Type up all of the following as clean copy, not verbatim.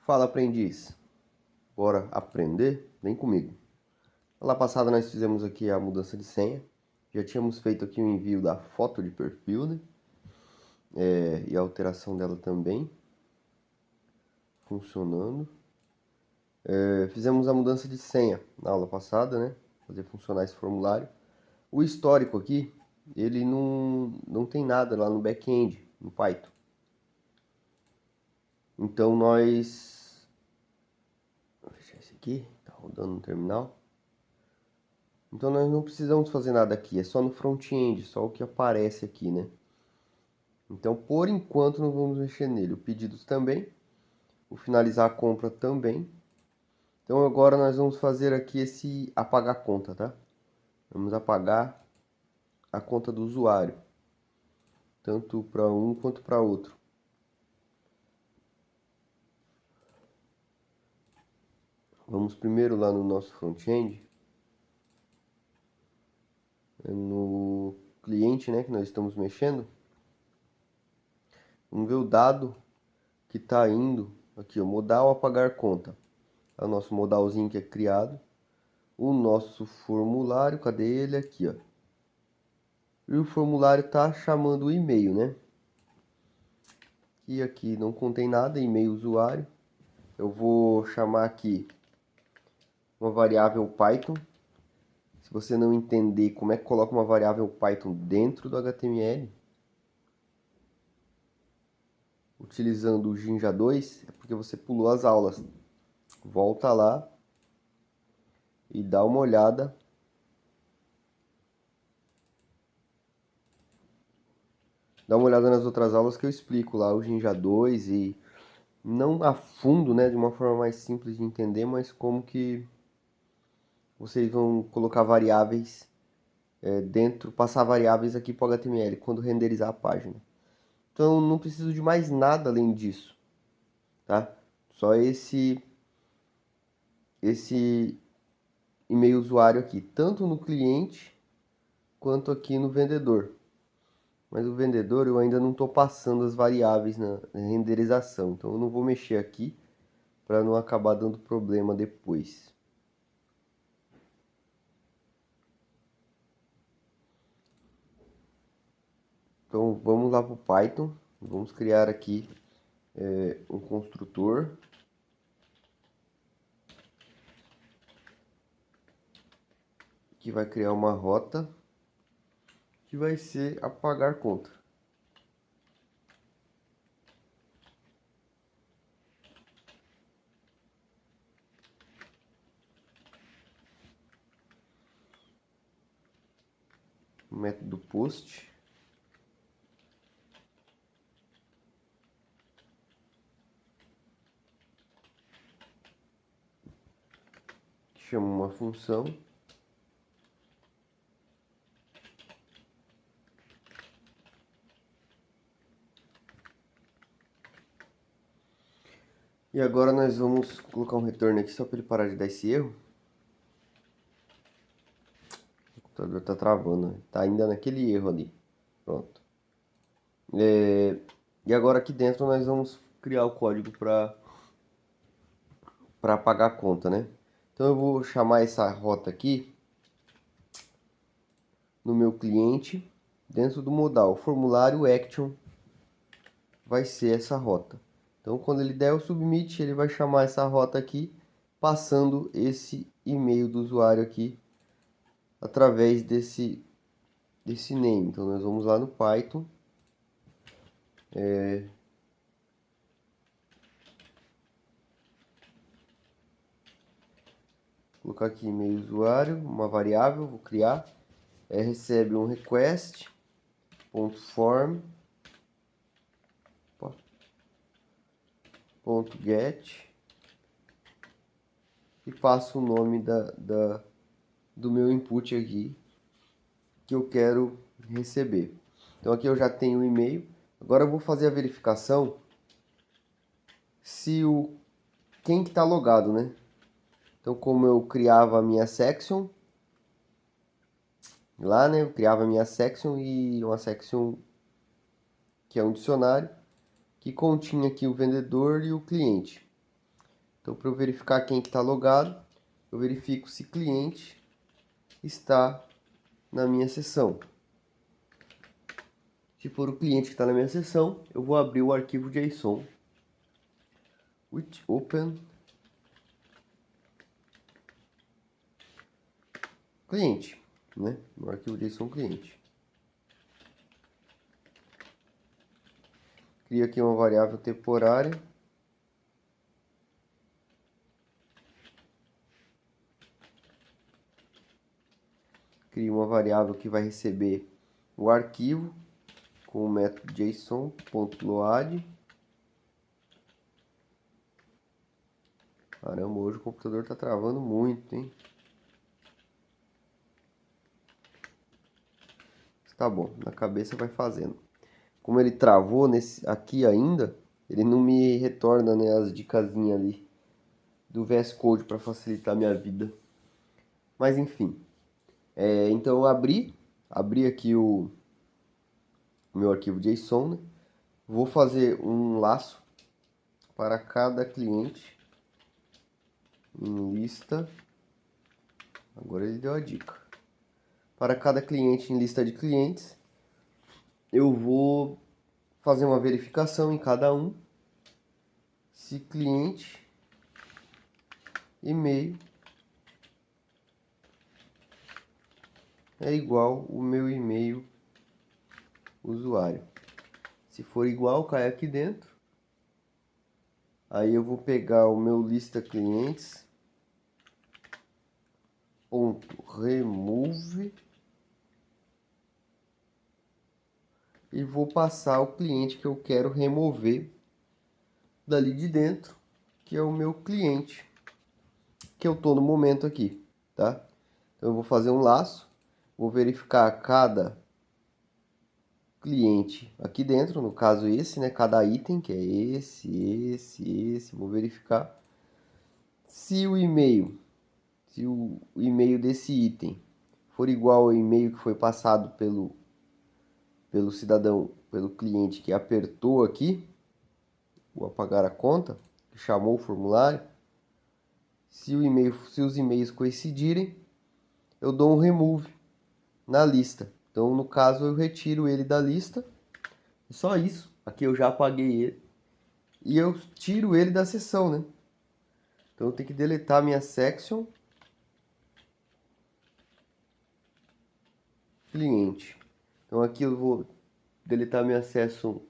Fala, aprendiz. Bora aprender? Vem comigo. Na aula passada nós fizemos aqui a mudança de senha. Já tínhamos feito aqui o envio da foto de perfil, né? E a alteração dela também. Funcionando. Fizemos a mudança de senha na aula passada, né? Fazer funcionar esse formulário. O histórico aqui, ele não tem nada lá no back-end, no Python. Então nós... Vou fechar esse aqui, tá rodando no terminal. Então nós não precisamos fazer nada aqui, é só no front-end, só o que aparece aqui, né? Então por enquanto não vamos mexer nele. O pedidos também, o finalizar a compra também. Então agora nós vamos fazer aqui esse apagar conta, tá? Vamos apagar a conta do usuário, tanto para um quanto para outro. Vamos primeiro lá no nosso front-end, no cliente, né, que nós estamos mexendo. Vamos ver o dado que está indo aqui, o modal apagar conta. É o nosso modalzinho que é criado. O nosso formulário, cadê ele? Aqui, ó. E o formulário está chamando o e-mail, né? E aqui não contém nada, e-mail usuário. Eu vou chamar aqui uma variável Python. Se você não entender como é que coloca uma variável Python dentro do HTML, utilizando o Jinja 2, é porque você pulou as aulas. Volta lá e dá uma olhada. Dá uma olhada nas outras aulas que eu explico lá o Jinja 2 e não a fundo, né, de uma forma mais simples de entender, mas como que vocês vão colocar variáveis dentro, passar variáveis aqui para o HTML quando renderizar a página. Então não preciso de mais nada além disso, tá? Só esse e-mail usuário aqui, tanto no cliente quanto aqui no vendedor. Mas o vendedor eu ainda não estou passando as variáveis na renderização, então eu não vou mexer aqui para não acabar dando problema depois. Então vamos lá para o Python, vamos criar aqui um construtor que vai criar uma rota que vai ser apagar conta. O método post. Que chama uma função. E agora nós vamos colocar um return aqui só para ele parar de dar esse erro. O computador está travando, está ainda naquele erro ali. Pronto. E agora aqui dentro nós vamos criar o código para apagar a conta, né? Então eu vou chamar essa rota aqui no meu cliente, dentro do modal. O formulário action vai ser essa rota. Então quando ele der o submit, ele vai chamar essa rota aqui, passando esse e-mail do usuário aqui através desse name. Então nós vamos lá no Python. Colocar aqui e-mail usuário, uma variável, vou criar. Recebe um request.form .get e passo o nome do meu input aqui que eu quero receber. Então aqui eu já tenho o e-mail. Agora eu vou fazer a verificação se quem que está logado, né? Então como eu criava a minha section lá, né? Eu criava a minha section e uma section que é um dicionário que continha aqui o vendedor e o cliente. Então, para eu verificar quem que está logado, eu verifico se cliente está na minha sessão. Se for o cliente que está na minha sessão, eu vou abrir o arquivo JSON with open cliente, né? No arquivo JSON cliente. Crio aqui uma variável temporária. Crio uma variável que vai receber o arquivo com o método JSON.load. Caramba, hoje o computador está travando muito, hein? Tá bom, na cabeça vai fazendo. Como ele travou aqui ainda, ele não me retorna, né, as dicasinhas ali do VS Code para facilitar a minha vida. Mas enfim, então eu abri aqui o meu arquivo JSON, né? Vou fazer um laço para cada cliente em lista. Agora ele deu a dica. Para cada cliente em lista de clientes, eu vou fazer uma verificação em cada um. Se cliente e-mail é igual o meu e-mail usuário. Se for igual, cai aqui dentro. Aí eu vou pegar o meu lista clientes ponto remove e vou passar o cliente que eu quero remover dali de dentro, que é o meu cliente que eu estou no momento aqui, tá? Então eu vou fazer um laço, vou verificar cada cliente aqui dentro, no caso esse, né? Cada item, que é esse, vou verificar se o e-mail desse item for igual ao e-mail que foi passado pelo cidadão, pelo cliente que apertou aqui, o apagar a conta, que chamou o formulário, se os e-mails coincidirem, eu dou um remove na lista. Então, no caso, eu retiro ele da lista. Só isso. Aqui eu já apaguei ele. E eu tiro ele da seção, né? Então, eu tenho que deletar minha section cliente. Então, aqui eu vou deletar minha seção,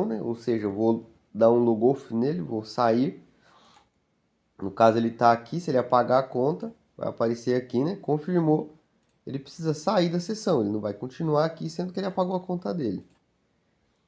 né? Ou seja, eu vou dar um logoff nele, vou sair. No caso, ele está aqui. Se ele apagar a conta, vai aparecer aqui, né? Confirmou. Ele precisa sair da sessão. Ele não vai continuar aqui, sendo que ele apagou a conta dele.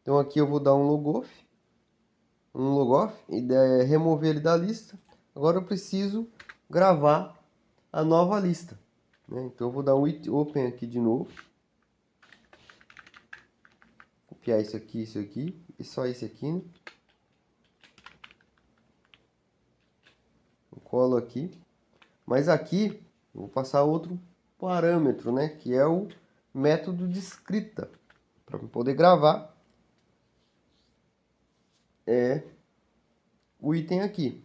Então aqui eu vou dar um logoff e remover ele da lista. Agora eu preciso gravar a nova lista, né? Então eu vou dar um it open aqui de novo. Copiar isso aqui e só esse aqui, né? Eu colo aqui. Mas aqui eu vou passar outro parâmetro, né? Que é o método de escrita. Para poder gravar o item aqui.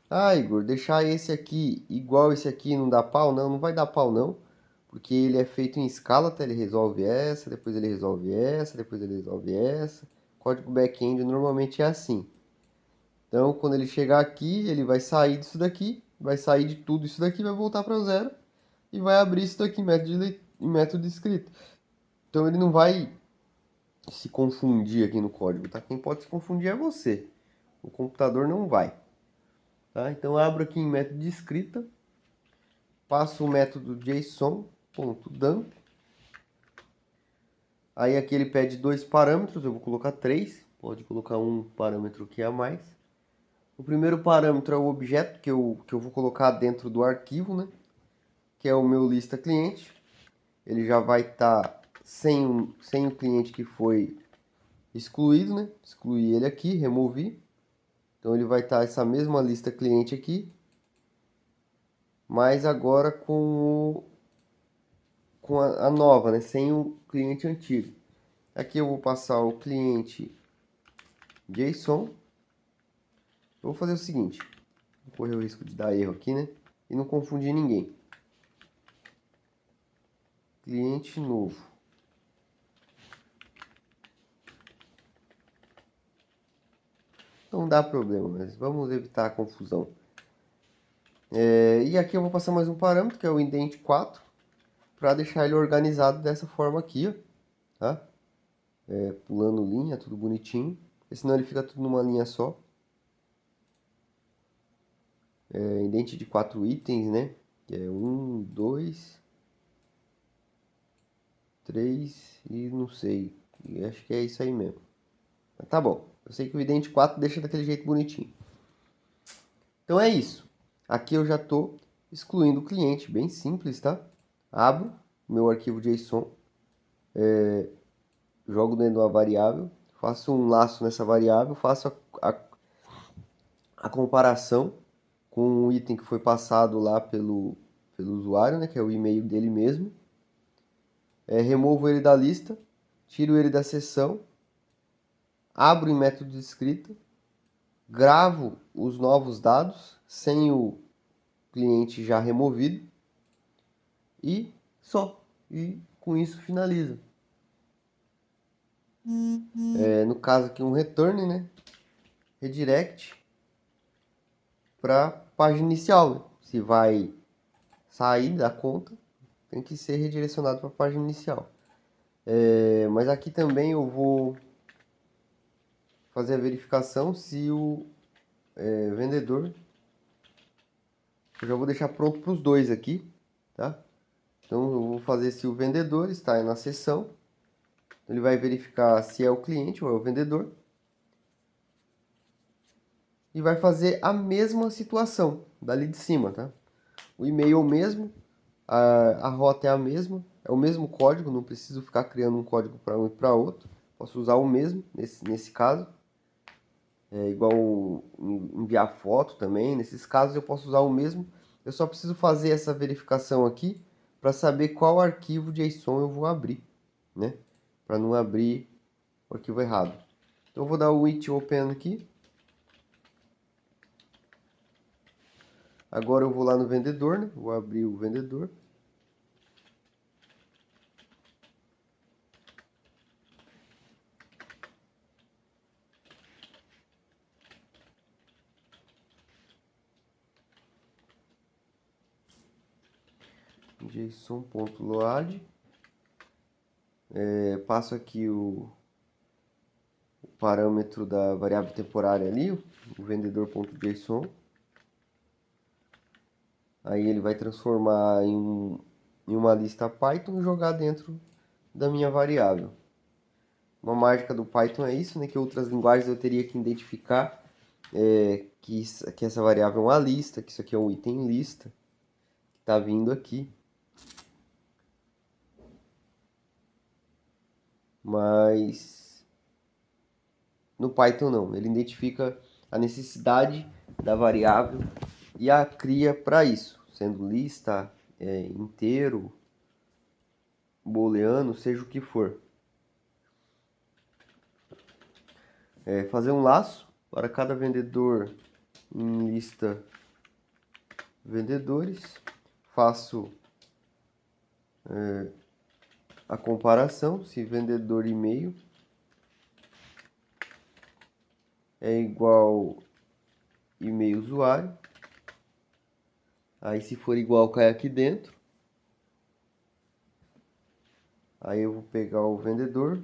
Ah, Igor, deixar esse aqui igual esse aqui não dá pau? Não, não vai dar pau não. Porque ele é feito em escala, tá? Ele resolve essa, depois ele resolve essa, depois ele resolve essa. Código back-end normalmente é assim. Então, quando ele chegar aqui, ele vai sair disso daqui, vai sair de tudo isso daqui, vai voltar para o zero e vai abrir isso daqui em método de escrita. Então, ele não vai se confundir aqui no código, tá? Quem pode se confundir é você. O computador não vai. Tá? Então, abro aqui em método de escrita, passo o método JSON.dump. Aí aqui ele pede dois parâmetros, eu vou colocar 3, pode colocar um parâmetro que é a mais. O primeiro parâmetro é o objeto que eu vou colocar dentro do arquivo, né? Que é o meu lista cliente. Ele já vai estar sem o cliente que foi excluído, né? Excluí ele aqui, removi. Então ele vai estar essa mesma lista cliente aqui, mas agora com a nova, né? Sem o cliente antigo. Aqui eu vou passar o cliente JSON Eu vou fazer o seguinte, vou correr o risco de dar erro aqui, né? E não confundir ninguém. Cliente novo. Não dá problema, mas vamos evitar a confusão. E aqui eu vou passar mais um parâmetro, que é o indent 4, para deixar ele organizado dessa forma aqui, ó, tá? Pulando linha, tudo bonitinho, porque senão ele fica tudo numa linha só. Indent de 4 itens, né? Que é 1, 2, 3 e não sei. E acho que é isso aí mesmo. Mas tá bom. Eu sei que o indent 4 deixa daquele jeito bonitinho. Então é isso. Aqui eu já estou excluindo o cliente, bem simples, tá? Abro meu arquivo JSON, jogo dentro de uma variável, faço um laço nessa variável, faço a comparação com o item que foi passado lá pelo usuário, né, que é o e-mail dele mesmo. Removo ele da lista, tiro ele da seção, abro em método de escrita, gravo os novos dados sem o cliente já removido e só. E com isso finaliza. No caso aqui um return, né? Redirect para página inicial, né? Se vai sair da conta, tem que ser redirecionado para a página inicial. Mas aqui também eu vou fazer a verificação se o vendedor... Eu já vou deixar pronto para os dois aqui, tá? Então eu vou fazer se o vendedor está na seção. Ele vai verificar se é o cliente ou é o vendedor. E vai fazer a mesma situação dali de cima, tá? O e-mail é o mesmo, a rota é a mesma, é o mesmo código, não preciso ficar criando um código para um e para outro. Posso usar o mesmo nesse caso. É igual enviar foto também. Nesses casos eu posso usar o mesmo. Eu só preciso fazer essa verificação aqui para saber qual arquivo JSON eu vou abrir, né? Para não abrir o arquivo errado. Então eu vou dar o it open aqui. Agora eu vou lá no vendedor, né? Vou abrir o vendedor. JSON.load. Passo aqui o parâmetro da variável temporária ali, o vendedor.json. Aí ele vai transformar em uma lista Python e jogar dentro da minha variável. Uma mágica do Python é isso, né? Que outras linguagens eu teria que identificar que essa variável é uma lista, que isso aqui é um item lista, que está vindo aqui. Mas no Python não, ele identifica a necessidade da variável e a cria para isso, sendo lista, inteiro, booleano, seja o que for. Fazer um laço para cada vendedor em lista vendedores. Faço a comparação, se vendedor e-mail é igual e-mail usuário. Aí se for igual, cai aqui dentro. Aí eu vou pegar o vendedor.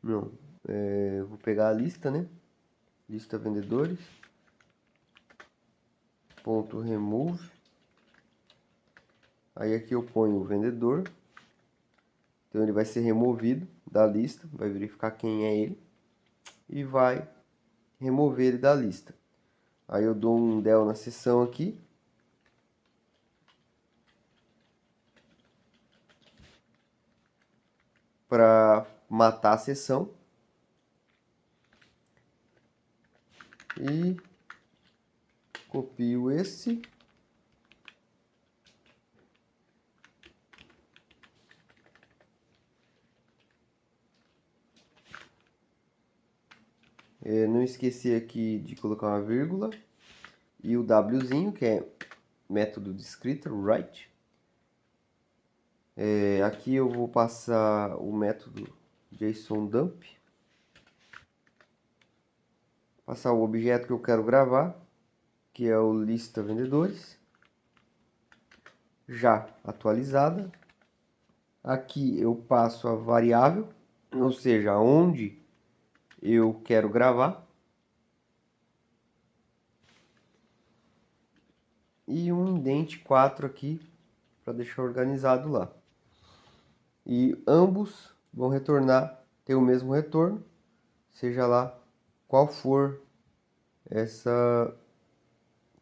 Não, vou pegar a lista, né? Lista vendedores. Ponto remove. Aí aqui eu ponho o vendedor. Então ele vai ser removido da lista, vai verificar quem é ele e vai remover ele da lista. Aí eu dou um del na seção aqui. Para matar a seção. E copio esse. Não esqueci aqui de colocar uma vírgula. E o Wzinho, que é método de escrita, write. Aqui eu vou passar o método JSON-dump. Passar o objeto que eu quero gravar, que é o lista vendedores. Já atualizada. Aqui eu passo a variável, ou seja, onde eu quero gravar. E um indent 4 aqui para deixar organizado lá. E ambos vão retornar, ter o mesmo retorno, seja lá qual for essa,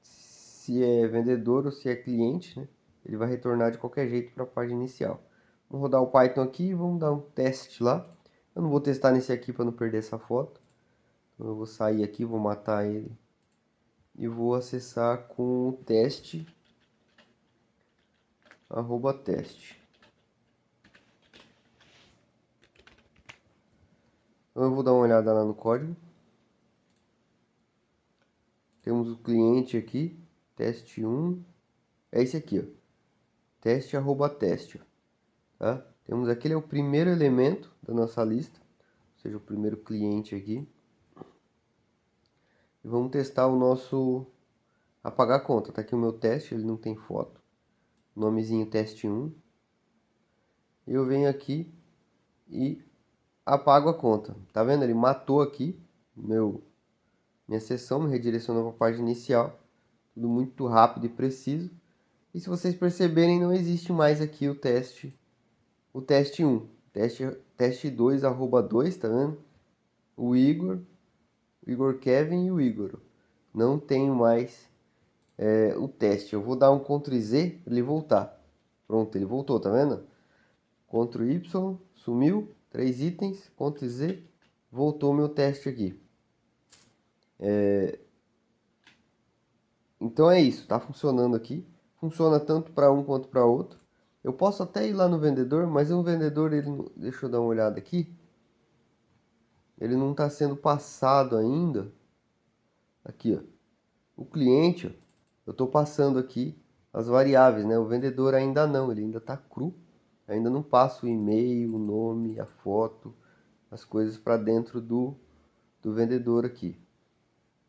se é vendedor ou se é cliente, né? Ele vai retornar de qualquer jeito para a página inicial. Vamos rodar o Python aqui e vamos dar um teste lá. Eu não vou testar nesse aqui para não perder essa foto. Então eu vou sair aqui, vou matar ele e vou acessar com o teste @teste. Então eu vou dar uma olhada lá no código. Temos o cliente aqui, teste 1. É esse aqui, ó. Teste @teste, tá? Temos aqui, ele é o primeiro elemento da nossa lista, ou seja, o primeiro cliente aqui. E vamos testar o nosso apagar a conta. Tá aqui o meu teste, ele não tem foto. Nomezinho teste 1. Eu venho aqui e apago a conta. Tá vendo? Ele matou aqui minha sessão, me redirecionou para a página inicial. Tudo muito rápido e preciso. E se vocês perceberem, não existe mais aqui o teste 1. Teste 2, @2, tá vendo? O Igor Kevin e o Igor. Não tenho mais o teste. Eu vou dar um Ctrl Z para ele voltar. Pronto, ele voltou, tá vendo? Ctrl Y, sumiu. 3 itens, Ctrl Z, voltou meu teste aqui. Então é isso, tá funcionando aqui. Funciona tanto para um quanto para outro. Eu posso até ir lá no vendedor, mas o vendedor, deixa eu dar uma olhada aqui. Ele não está sendo passado ainda. Aqui, ó. O cliente, ó, eu estou passando aqui as variáveis, né? O vendedor ainda não, ele ainda está cru. Ainda não passo o e-mail, o nome, a foto, as coisas para dentro do vendedor aqui.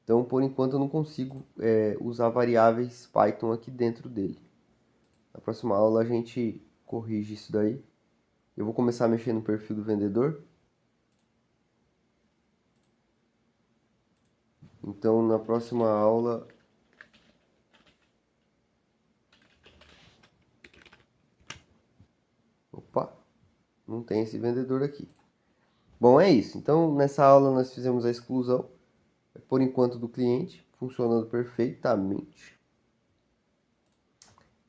Então, por enquanto, eu não consigo usar variáveis Python aqui dentro dele. Na próxima aula a gente corrige isso daí. Eu vou começar a mexer no perfil do vendedor. Então, na próxima aula... Opa, não tem esse vendedor aqui. Bom, é isso. Então, nessa aula nós fizemos a exclusão, por enquanto, do cliente, funcionando perfeitamente.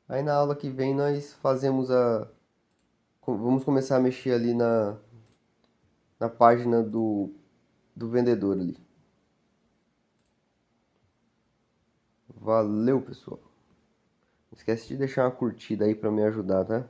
Aí na aula que vem nós vamos começar a mexer ali na página do vendedor ali. Valeu, pessoal. Não esquece de deixar uma curtida aí para me ajudar, tá?